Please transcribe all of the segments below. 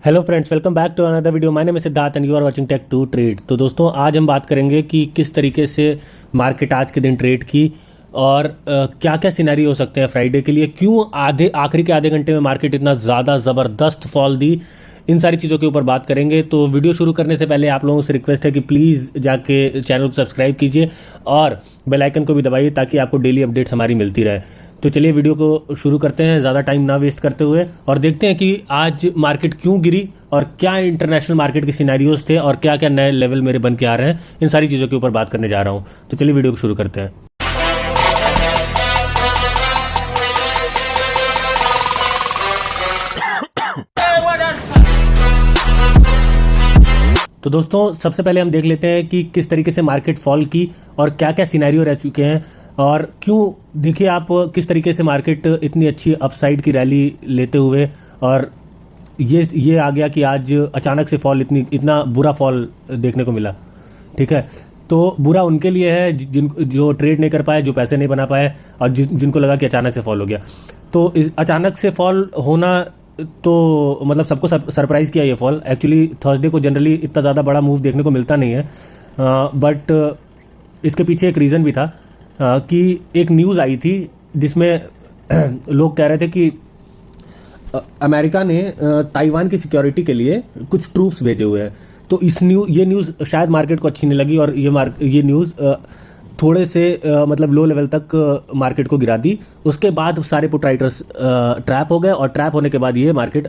Hello friends, welcome back to another video. My name is Siddharth and you are watching Tech to Trade. तो दोस्तों, आज हम बात करेंगे कि किस तरीके से मार्केट आज के दिन ट्रेड की और क्या क्या सिनेरियो हो सकते हैं फ्राइडे के लिए, क्यों आखिरी के आधे घंटे में मार्केट इतना ज़्यादा ज़बरदस्त फॉल दी, इन सारी चीज़ों के ऊपर बात करेंगे। तो वीडियो शुरू करने से पहले आप लोगों से रिक्वेस्ट है कि प्लीज़ जाके चैनल को सब्सक्राइब कीजिए और बेल आइकन को भी दबाइए ताकि आपको डेली अपडेट्स हमारी मिलती रहे। तो चलिए वीडियो को शुरू करते हैं ज़्यादा टाइम ना वेस्ट करते हुए और देखते हैं कि आज मार्केट क्यों गिरी और क्या इंटरनेशनल मार्केट के सिनेरियोज थे और क्या क्या नए लेवल मेरे बन के आ रहे हैं। इन सारी चीज़ों के ऊपर बात करने जा रहा हूँ। तो चलिए वीडियो को शुरू करते हैं। तो दोस्तों, सबसे पहले हम देख लेते हैं कि किस तरीके से मार्केट फॉल की और क्या क्या सिनेरियो रह चुके हैं और क्यों। देखिए आप किस तरीके से मार्केट इतनी अच्छी अपसाइड की रैली लेते हुए और ये आ गया कि आज अचानक से फॉल इतना बुरा फॉल देखने को मिला। ठीक है, तो बुरा उनके लिए है जो ट्रेड नहीं कर पाए, जो पैसे नहीं बना पाए और जिनको लगा कि अचानक से फॉल हो गया। तो इस अचानक से फॉल होना तो मतलब सबको सरप्राइज़ किया ये फॉल। एक्चुअली थर्सडे को जनरली इतना ज़्यादा बड़ा मूव देखने को मिलता नहीं है, बट इसके पीछे एक रीज़न भी था कि एक न्यूज़ आई थी जिसमें लोग कह रहे थे कि अमेरिका ने ताइवान की सिक्योरिटी के लिए कुछ ट्रूप्स भेजे हुए हैं। तो ये न्यूज़ शायद मार्केट को अच्छी नहीं लगी और ये न्यूज़ थोड़े से मतलब लो लेवल तक मार्केट को गिरा दी। उसके बाद सारे पुट राइटर्स ट्रैप हो गए और ट्रैप होने के बाद ये मार्केट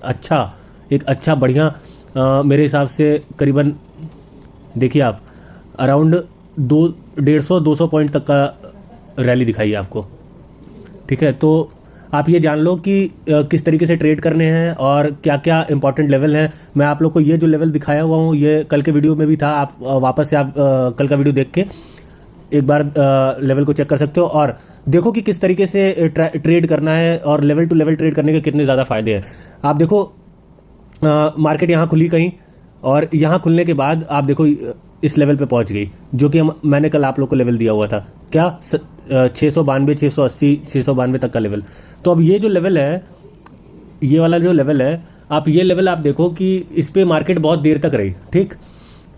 एक अच्छा बढ़िया मेरे हिसाब से करीबन देखिए आप अराउंड 150-200 पॉइंट तक का रैली दिखाई आपको। ठीक है, तो आप ये जान लो कि किस तरीके से ट्रेड करने हैं और क्या क्या इंपॉर्टेंट लेवल हैं। मैं आप लोग को ये जो लेवल दिखाया हुआ हूँ ये कल के वीडियो में भी था। आप वापस से कल का वीडियो देख के एक बार लेवल को चेक कर सकते हो और देखो कि किस तरीके से ट्रेड करना है और लेवल टू लेवल ट्रेड करने के कितने ज़्यादा फायदे हैं। आप देखो मार्केट यहाँ खुली कहीं और यहाँ खुलने के बाद आप देखो इस लेवल पे पहुँच गई, जो कि मैंने कल आप लोग को लेवल दिया हुआ था, क्या 692, 680, 692 तक का लेवल। तो अब ये जो लेवल है, ये वाला जो लेवल है, आप ये लेवल आप देखो कि इस पे मार्केट बहुत देर तक रही। ठीक,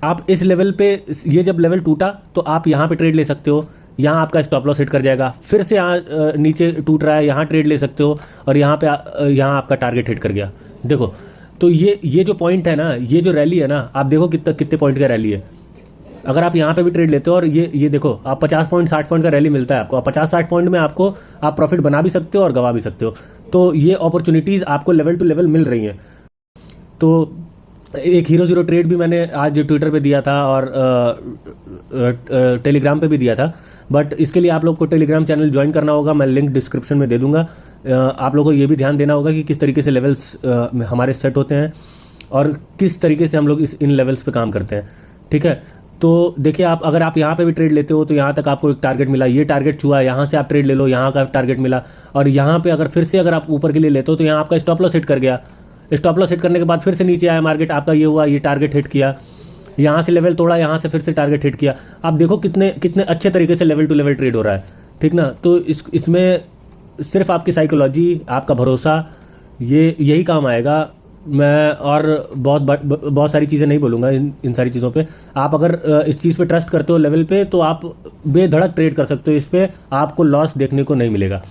आप इस लेवल पे ये जब लेवल टूटा तो आप यहाँ पे ट्रेड ले सकते हो। यहाँ आपका स्टॉप लॉस हिट कर जाएगा, फिर से यहाँ नीचे टूट रहा है, यहाँ ट्रेड ले सकते हो और यहाँ यहाँ आपका टारगेट हिट कर गया। देखो, तो ये जो पॉइंट है ना, ये जो रैली है ना, आप देखो कितने पॉइंट का रैली है। अगर आप यहाँ पे भी ट्रेड लेते हो और ये देखो आप 50 पॉइंट 60 पॉइंट का रैली मिलता है आपको, आप 50-60 पॉइंट में आपको आप प्रॉफिट बना भी सकते हो और गवा भी सकते हो। तो ये अपॉर्चुनिटीज़ आपको लेवल टू लेवल मिल रही हैं। तो एक हीरो ट्रेड भी मैंने आज ट्विटर पे दिया था और टेलीग्राम पे भी दिया था, बट इसके लिए आप लोग को टेलीग्राम चैनल ज्वाइन करना होगा। मैं लिंक डिस्क्रिप्शन में दे दूंगा। आप लोगों को ये भी ध्यान देना होगा कि किस तरीके से लेवल्स हमारे सेट होते हैं और किस तरीके से हम लोग इन लेवल्स पे काम करते हैं। ठीक है, तो देखिए आप अगर आप यहाँ पे भी ट्रेड लेते हो तो यहाँ तक आपको एक टारगेट मिला, ये टारगेट छुआ, यहाँ से आप ट्रेड ले लो, यहाँ का टारगेट मिला और यहाँ पे अगर फिर से अगर आप ऊपर के लिए लेते हो तो यहाँ आपका स्टॉप लॉस हिट कर गया। स्टॉप लॉस हिट करने के बाद फिर से नीचे आया मार्केट, आपका ये हुआ, ये टारगेट हिट किया, यहाँ से लेवल तोड़ा, यहाँ से फिर से टारगेट हिट किया। आप देखो कितने अच्छे तरीके से लेवल टू लेवल ट्रेड हो रहा है। ठीक ना, तो इसमें सिर्फ आपकी साइकोलॉजी, आपका भरोसा, यही काम आएगा। मैं और बहुत सारी चीज़ें नहीं बोलूँगा इन सारी चीज़ों पे। आप अगर इस चीज़ पे ट्रस्ट करते हो लेवल पे तो आप बेधड़क ट्रेड कर सकते हो, इस पे आपको लॉस देखने को नहीं मिलेगा।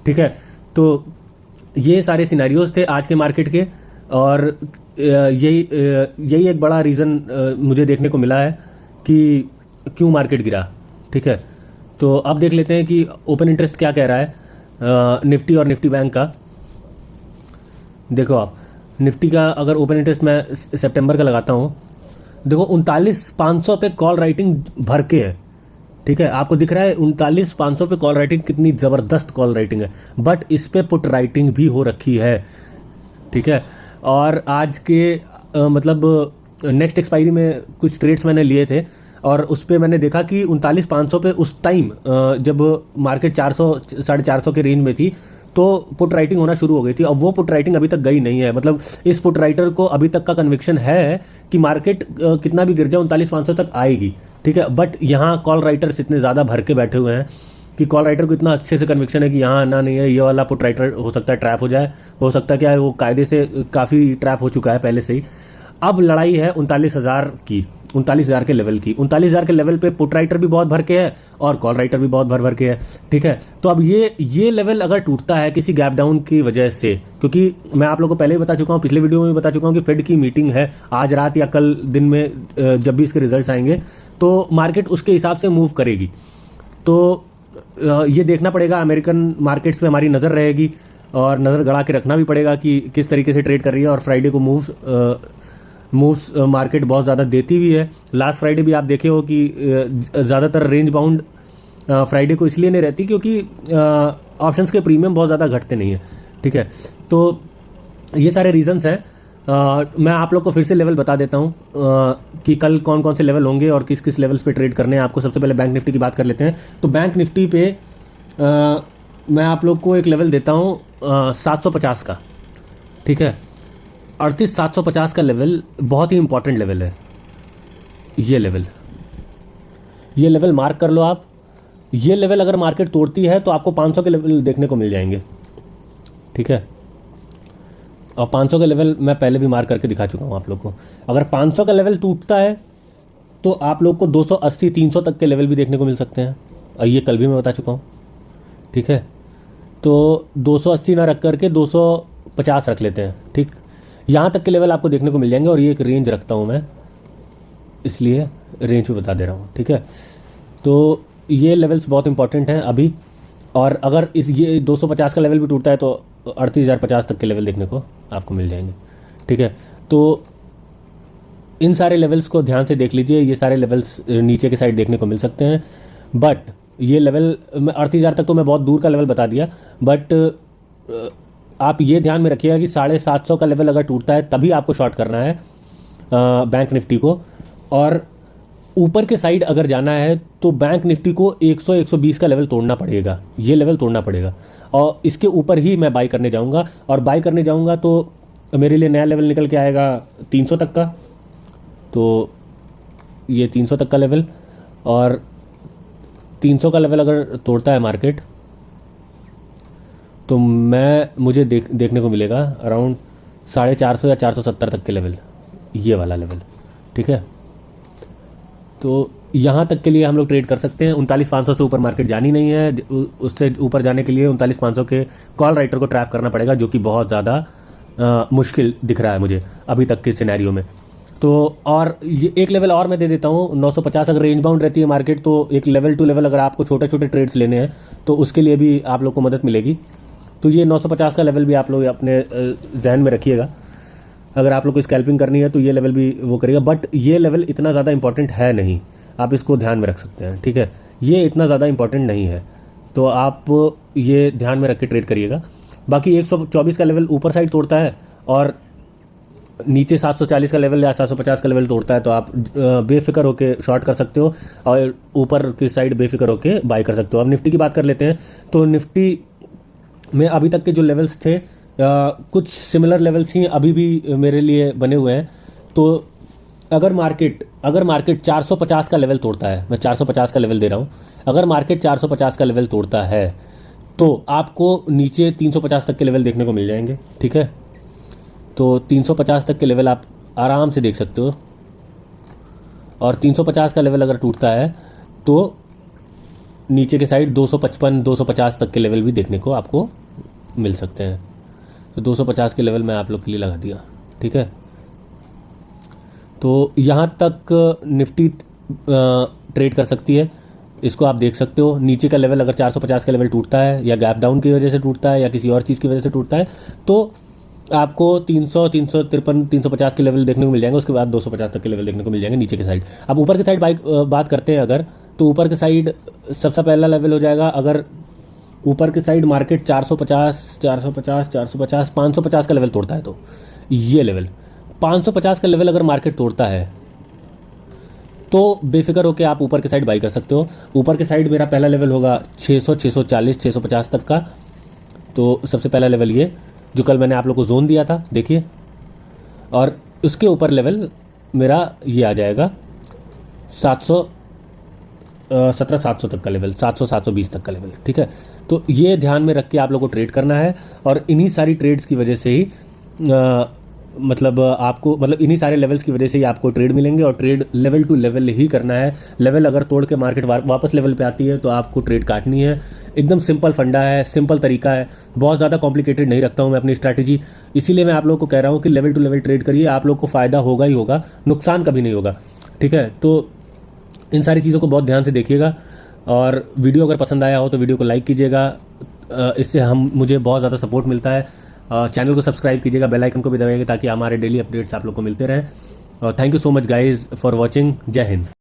ठीक है, तो ये सारे सिनेरियोज थे आज के मार्केट के और यही एक बड़ा रीज़न मुझे देखने को मिला है कि क्यों मार्केट गिरा। ठीक है, तो अब देख लेते हैं कि ओपन इंटरेस्ट क्या कह रहा है निफ्टी और निफ्टी बैंक का। देखो आप निफ्टी का अगर ओपन इंटरेस्ट मैं सितंबर का लगाता हूँ, देखो 39,500 पे कॉल राइटिंग भर के है। ठीक है, आपको दिख रहा है 39,500 पे कॉल राइटिंग कितनी ज़बरदस्त कॉल राइटिंग है, बट इस पे पुट राइटिंग भी हो रखी है। ठीक है, और आज के मतलब नेक्स्ट एक्सपायरी में कुछ ट्रेड्स मैंने लिए थे और उस पर मैंने देखा कि 39,500 पे उस टाइम जब मार्केट 400-450 के रेंज में थी तो पुट राइटिंग होना शुरू हो गई थी। अब वो पुट राइटिंग अभी तक गई नहीं है। मतलब इस पुट राइटर को अभी तक का कन्विक्शन है कि मार्केट कितना भी गिर जाए 39,500 तक आएगी। ठीक है, बट यहाँ कॉल राइटर्स इतने ज़्यादा भर के बैठे हुए हैं कि कॉल राइटर को इतना अच्छे से कन्विक्शन है कि यहाँ आना नहीं है, ये वाला पुट राइटर हो सकता है ट्रैप हो जाए, हो सकता है क्या है वो कायदे से काफ़ी ट्रैप हो चुका है पहले से ही। अब लड़ाई है 39,000 की, 39,000 के लेवल की। 39,000 के लेवल पे पुट राइटर भी बहुत भर के है और कॉल राइटर भी बहुत भर भर के है, ठीक है। तो अब ये लेवल अगर टूटता है किसी गैप डाउन की वजह से, क्योंकि मैं आप लोगों को पहले ही बता चुका हूँ, पिछले वीडियो में भी बता चुका हूँ कि फेड की मीटिंग है आज रात या कल दिन में, जब भी इसके रिजल्ट्स आएंगे तो मार्केट उसके हिसाब से मूव करेगी। तो ये देखना पड़ेगा, अमेरिकन मार्केट्स पे हमारी नज़र रहेगी और नज़र गड़ा के रखना भी पड़ेगा कि किस तरीके से ट्रेड कर रही है। और फ्राइडे को मूव्स मार्केट बहुत ज़्यादा देती भी है। लास्ट फ्राइडे भी आप देखे हो कि ज़्यादातर रेंज बाउंड फ्राइडे को इसलिए नहीं रहती क्योंकि ऑप्शंस के प्रीमियम बहुत ज़्यादा घटते नहीं हैं, ठीक है। तो ये सारे रीजंस हैं। मैं आप लोग को फिर से लेवल बता देता हूँ कि कल कौन कौन से लेवल होंगे और किस किस लेवल्स पे ट्रेड करने हैं आपको। सबसे पहले बैंक निफ्टी की बात कर लेते हैं। तो बैंक निफ्टी पे मैं आप लोग को एक लेवल देता हूँ 750 का, ठीक है। 38,750 का लेवल बहुत ही इंपॉर्टेंट लेवल है। ये लेवल मार्क कर लो आप। ये लेवल अगर मार्केट तोड़ती है तो आपको 500 के लेवल देखने को मिल जाएंगे, ठीक है। और 500 का लेवल मैं पहले भी मार्क करके दिखा चुका हूँ आप लोग को। अगर 500 का लेवल टूटता है तो आप लोग को 280 300 तक के लेवल भी देखने को मिल सकते हैं, और ये कल भी मैं बता चुका हूँ, ठीक है। तो 280 ना रख करके 250 रख लेते हैं, ठीक। यहाँ तक के लेवल आपको देखने को मिल जाएंगे और ये एक रेंज रखता हूँ मैं, इसलिए रेंज भी बता दे रहा हूँ, ठीक है। तो ये लेवल्स बहुत इंपॉर्टेंट हैं अभी। और अगर ये 250 का लेवल भी टूटता है तो 38,050 तक के लेवल देखने को आपको मिल जाएंगे, ठीक है। तो इन सारे लेवल्स को ध्यान से देख लीजिए। ये सारे लेवल्स नीचे के साइड देखने को मिल सकते हैं, बट ये लेवल 38,000 तक तो मैं बहुत दूर का लेवल बता दिया, बट आप ये ध्यान में रखिएगा कि 750 का लेवल अगर टूटता है तभी आपको शॉर्ट करना है बैंक निफ्टी को। और ऊपर के साइड अगर जाना है तो बैंक निफ्टी को 100-120 का लेवल तोड़ना पड़ेगा, ये लेवल तोड़ना पड़ेगा। और इसके ऊपर ही मैं बाई करने जाऊंगा, और बाई करने जाऊंगा तो मेरे लिए नया लेवल निकल के आएगा 300 तक का। तो ये 300 तक का लेवल, और 300 का लेवल अगर तोड़ता है मार्केट तो मुझे देखने को मिलेगा अराउंड 450 या 470 तक के लेवल, ये वाला लेवल, ठीक है। तो यहाँ तक के लिए हम लोग ट्रेड कर सकते हैं। 39,500 से ऊपर मार्केट जानी नहीं है, उससे ऊपर जाने के लिए 39,500 के कॉल राइटर को ट्रैप करना पड़ेगा, जो कि बहुत ज़्यादा मुश्किल दिख रहा है मुझे अभी तक के सिनेरियो में। तो और ये एक लेवल और मैं दे देता हूँ 950। अगर रेंज बाउंड रहती है मार्केट तो एक लेवल टू लेवल अगर आपको छोटे छोटे ट्रेड्स लेने हैं तो उसके लिए भी आप लोग को मदद मिलेगी। तो ये 950 का लेवल भी आप लोग अपने जहन में रखिएगा। अगर आप लोग को स्कैल्पिंग करनी है तो ये लेवल भी वो करेगा, बट ये लेवल इतना ज़्यादा इंपॉर्टेंट है नहीं, आप इसको ध्यान में रख सकते हैं, ठीक है। ये इतना ज़्यादा इंपॉर्टेंट नहीं है, तो आप ये ध्यान में रख के ट्रेड करिएगा। बाकी 124 का लेवल ऊपर साइड तोड़ता है और नीचे 740 का लेवल या 750 का लेवल तोड़ता है तो आप बेफिक्र होकर शॉर्ट कर सकते हो, और ऊपर की साइड बेफिक्र होकर बाई कर सकते हो। अब निफ्टी की बात कर लेते हैं। तो निफ्टी में अभी तक के जो लेवल्स थे कुछ सिमिलर लेवल्स ही अभी भी मेरे लिए बने हुए हैं। तो अगर मार्केट 450 का लेवल तोड़ता है, मैं 450 का लेवल दे रहा हूँ, अगर मार्केट 450 का लेवल तोड़ता है तो आपको नीचे 350 तक के लेवल देखने को मिल जाएंगे, ठीक है। तो 350 तक के लेवल आप आराम से देख सकते हो, और 350 का लेवल अगर टूटता है तो नीचे के साइड 255-250 तक के लेवल भी देखने को आपको मिल सकते हैं। तो 250 के लेवल मैं आप लोग के लिए लगा दिया, ठीक है। तो यहाँ तक निफ्टी ट्रेड कर सकती है, इसको आप देख सकते हो। नीचे का लेवल अगर 450 का लेवल टूटता है या गैप डाउन की वजह से टूटता है या किसी और चीज़ की वजह से टूटता है तो आपको 300, 353, 350 के लेवल देखने को मिल जाएंगे। उसके बाद 250 तक के लेवल देखने को मिल जाएंगे नीचे के साइड। अब ऊपर के साइड बात करते हैं अगर, तो ऊपर के साइड सबसे पहला लेवल हो जाएगा, अगर ऊपर के साइड मार्केट 450, 550 का लेवल तोड़ता है तो ये लेवल 550 का लेवल अगर मार्केट तोड़ता है तो बेफिक्र होकर आप ऊपर के साइड बाई कर सकते हो। ऊपर के साइड मेरा पहला लेवल होगा 600, 640, 650 तक का। तो सबसे पहला लेवल ये जो कल मैंने आप लोग को जोन दिया था, देखिए। और उसके ऊपर लेवल मेरा ये आ जाएगा 17,700 तक का लेवल, 700-720 तक का लेवल, ठीक है। तो ये ध्यान में रख के आप लोग को ट्रेड करना है और इन्हीं सारी ट्रेड्स की वजह से ही मतलब इन्हीं सारे लेवल्स की वजह से ही आपको ट्रेड मिलेंगे और ट्रेड लेवल टू लेवल ही करना है। लेवल अगर तोड़ के मार्केट वापस लेवल पे आती है तो आपको ट्रेड काटनी है। एकदम सिंपल फंडा है, सिंपल तरीका है, बहुत ज़्यादा कॉम्प्लिकेटेड नहीं रखता हूँ मैं अपनी स्ट्रैटेजी। इसीलिए मैं आप लोगों को कह रहा हूँ कि लेवल टू लेवल ट्रेड करिए, आप लोग को फ़ायदा होगा ही होगा, नुकसान कभी नहीं होगा, ठीक है। तो इन सारी चीज़ों को बहुत ध्यान से देखिएगा और वीडियो अगर पसंद आया हो तो वीडियो को लाइक कीजिएगा, इससे मुझे बहुत ज़्यादा सपोर्ट मिलता है। चैनल को सब्सक्राइब कीजिएगा, बेल आइकन को भी दबाइएगा ताकि हमारे डेली अपडेट्स आप लोग को मिलते रहें। और thank you so much guys for watching. जय हिंद।